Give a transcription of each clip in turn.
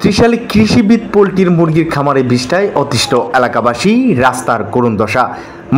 ত্রিশালে কৃষিবিদ পোল্ট্রির মুরগির খামারে বিষ্ঠায় অতিষ্ঠ এলাকাবাসী, রাস্তার করুণ দশা।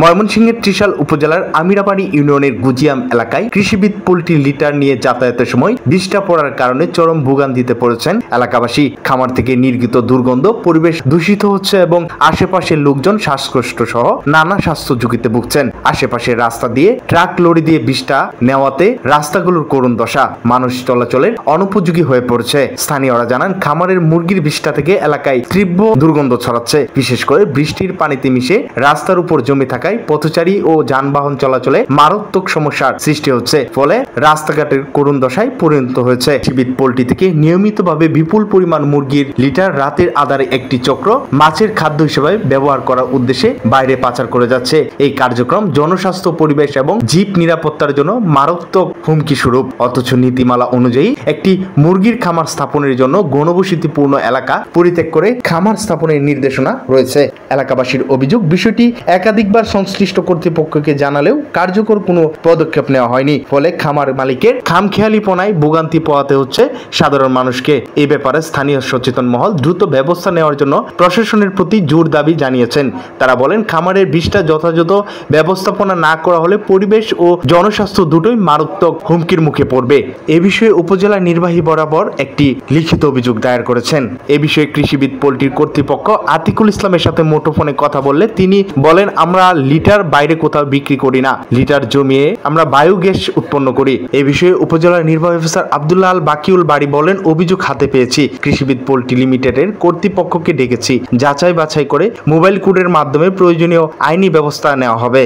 ময়মনসিংহের ত্রিশাল উপজেলার আমিরাবাড়ি ইউনিয়নের গুজিয়াম এলাকায় কৃষিবিদ পোল্ট্রির লিটার নিয়ে যাতায়াতের সময় বিষ্ঠা পড়ার কারণে চরম ভোগান্তিতে পড়েছেন এলাকাবাসী। খামার থেকে নির্গত দুর্গন্ধ, পরিবেশ দূষিত হচ্ছে এবং আশেপাশের লোকজন শ্বাসকষ্ট সহ নানা স্বাস্থ্য ঝুঁকিতে ভুগছেন। আশেপাশের রাস্তা দিয়ে ট্রাক লরি দিয়ে বিষ্ঠা নেওয়াতে রাস্তাগুলোর করুণ দশা, মানুষ চলাচলের অনুপযোগী হয়ে পড়েছে। স্থানীয়রা জানান, খামারের মুরগির বিষ্ঠা থেকে এলাকায় তীব্র দুর্গন্ধ ছড়াচ্ছে। বিশেষ করে বৃষ্টির পানিতে মিশে রাস্তার উপর জমে থাকায় পথচারী ও যানবাহন চলাচলে মারাত্মক সমস্যার সৃষ্টি হচ্ছে। ফলে রাস্তাঘাটের করুণ দশায় পরিণত হয়েছে। কৃষিবিদ পোল্ট্রি থেকে নিয়মিতভাবে বিপুল পরিমাণ মুরগির লিটার রাতের আধারে একটি চক্র মাছের খাদ্য হিসেবে ব্যবহার করার উদ্দেশ্যে বাইরে পাচার করে যাচ্ছে। এই কার্যক্রম জনস্বাস্থ্য, পরিবেশ এবং জীব নিরাপত্তার জন্য মারাত্মক হুমকি স্বরূপ। অথচ নীতিমালা অনুযায়ী একটি মুরগির খামার স্থাপনের জন্য ঘনবসতিপূর্ণ এলাকা পরিত্যাগ করে খামার স্থাপনের নির্দেশনা রয়েছে। এলাকাবাসীর অভিযোগ, বিষয়টি একাধিকবার সংশ্লিষ্ট কর্তৃপক্ষকে জানালেও কার্যকর কোনো পদক্ষেপ নেওয়া হয়নি। ফলে খামার মালিকের খামখেয়ালিপনায় ভোগান্তি পোহাতে হচ্ছে সাধারণ মানুষকে। এই ব্যাপারে স্থানীয় সচেতন মহল দ্রুত ব্যবস্থা নেওয়ার জন্য প্রশাসনের প্রতি জোর দাবি জানিয়েছেন। তারা বলেন, খামারের বিষ্ঠা যথাযথ ব্যবস্থাপনা না করা হলে পরিবেশ ও জনস্বাস্থ্য দুটোই মারাত্মক হুমকির মুখে পড়বে। এ বিষয়ে উপজেলা নির্বাহী বরাবর একটি লিখিত অভিযোগ দায়ের করেছেন। এ বিষয়ে কৃষিবিদ পোল্ট্রির কর্তৃপক্ষ আতিকুল ইসলামের সাথে মুঠোফোনে কথা বললে তিনি বলেন, আমরা লিটার বাইরে কোথাও বিক্রি করি না, লিটার জমিয়ে আমরা বায়োগ্যাস উৎপন্ন করি। এ বিষয়ে উপজেলার নির্বাহী অফিসার আব্দুল্লাহ আল বাকিউল বাড়ি বলেন, অভিযোগ হাতে পেয়েছি, কৃষিবিদ পোল্ট্রি লিমিটেডের কর্তৃপক্ষকে ডেকেছি, যাচাই বাছাই করে মোবাইল কোডের মাধ্যমে প্রয়োজনীয় আইনি ব্যবস্থা নেওয়া হবে।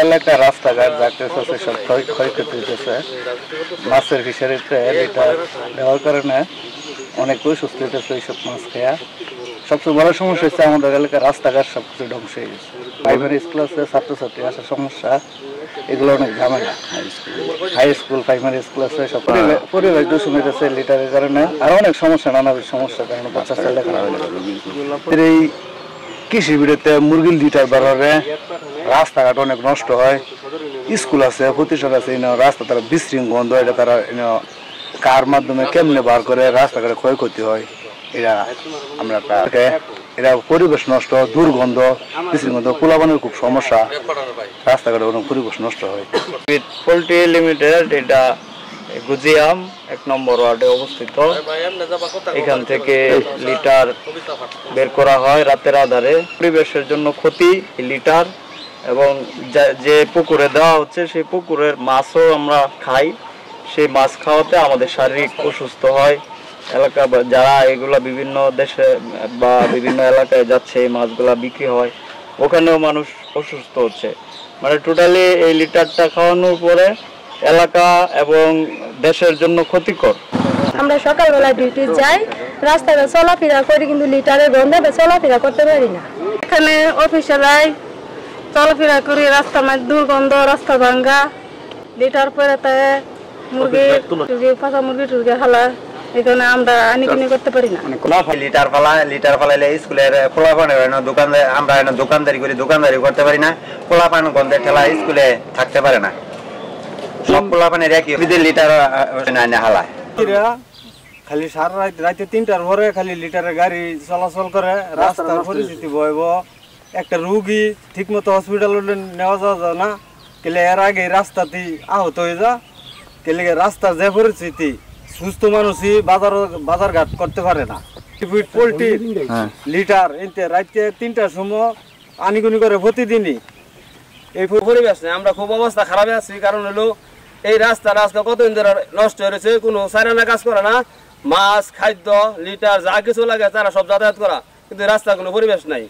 এলাকা রাস্তাঘাট সব ক্ষয়ক্ষতি হচ্ছে। মাছের ফিশারিতে লিটার দেওয়ার কারণে অনেক অসুস্থ হতেছে এইসব মাছ খেয়া। সবচেয়ে বড় সমস্যা হচ্ছে আমাদের এলাকার রাস্তাঘাট সবকিছু ধ্বংস হয়ে গেছে। প্রাইমারি স্কুল আছে, ছাত্রছাত্রী আসার সমস্যা, এগুলো অনেক ঝামেলা। হাই স্কুল, প্রাইমারি স্কুল আছে, সব পরিবেশ দূষণ হইতেছে লিটারের কারণে। আর অনেক সমস্যা, নানা সমস্যার কারণে বাচ্চা ছেলে এই কৃষি বিরুদ্ধে মুরগির লিটার বাড়াবে, রাস্তাঘাট অনেক নষ্ট হয়। স্কুল আছে, প্রতিষ্ঠান আছে, রাস্তা তারা বিশৃঙ্খল, এটা তারা কার মাধ্যমে কেমনে বার করে রাস্তাঘাটে ক্ষয়ক্ষতি হয়। এরা আমরা এটা পরিবেশ নষ্ট, দুর্গন্ধ, বিশৃঙ্খল, পোলাপানের খুব সমস্যা, রাস্তাঘাটে অনেক পরিবেশ নষ্ট হয়। পোল্ট্রি লিমিটেড এটা গুজিয়াম 1 নম্বর ওয়ার্ডে অবস্থিত। এখান থেকে লিটার বের করা হয় রাতের আধারে। পরিবেশের জন্য ক্ষতি লিটার, এবং যে পুকুরে দেওয়া হচ্ছে সেই পুকুরের মাছও আমরা খাই। সেই মাছ খাওয়াতে আমাদের শারীরিক অসুস্থ হয়। এলাকা যারা এগুলা বিভিন্ন দেশে বা বিভিন্ন এলাকায় যাচ্ছে, এই মাছগুলা বিক্রি হয়, ওখানেও মানুষ অসুস্থ হচ্ছে। মানে টোটালি এই লিটারটা খাওয়ানোর পরে এলাকা এবং দেশের জন্য ক্ষতিকর। আমরা সকালবেলা ডিউটি যাই, রাস্তায় চলাফেরা করি, কিন্তু লিটারের গন্ধে চলাফেরা করতে পারি না। এখানে অফিসারাই চলাফেরা করি, রাস্তার মধ্যে দুর্গন্ধ, রাস্তা ভাঙ্গা, লিটার পরে তাই মুরগি পাকা মুরগি টুরগি হালা, এখানে আমরা আনিকিনি করতে পারি না। লিটার ফালাইলে স্কুলের পোলাপানের আমরা দোকানদারি করি, দোকানদারি করতে পারি না। পোলাপান গন্ধের ঠেলা স্কুলে থাকতে পারে না। সব পোলাপানের একই লিটার হালায়। খালি সারা রাতে 3টার পরে খালি লিটারের গাড়ি চলাচল করে, রাস্তার পরিস্থিতি ভয়াবহ। একটা রুগী ঠিক মতো হসপিটালে নেওয়া যাওয়া যায় না, কেলে এর আগে রাস্তাতেই আহত হয়ে যা, কেলে রাস্তার যে পরিস্থিতি, সুস্থ মানুষই বাজার ঘাট করতে পারে না। পোল্ট্রি লিটার এতে রাতে 3টার সময় আনিগুনি করে প্রতিদিনই। এই পরিবেশ নেই, আমরা খুব অবস্থা খারাপে আছি। কারণ হলো এই রাস্তা কতদিন ধরে নষ্ট হয়েছে, কোনো সাইরানা কাজ করে না। মাছ, খাদ্য, লিটার যা কিছু লাগে তারা সব যাতায়াত করা, কিন্তু রাস্তা কোনো পরিবেশ নাই।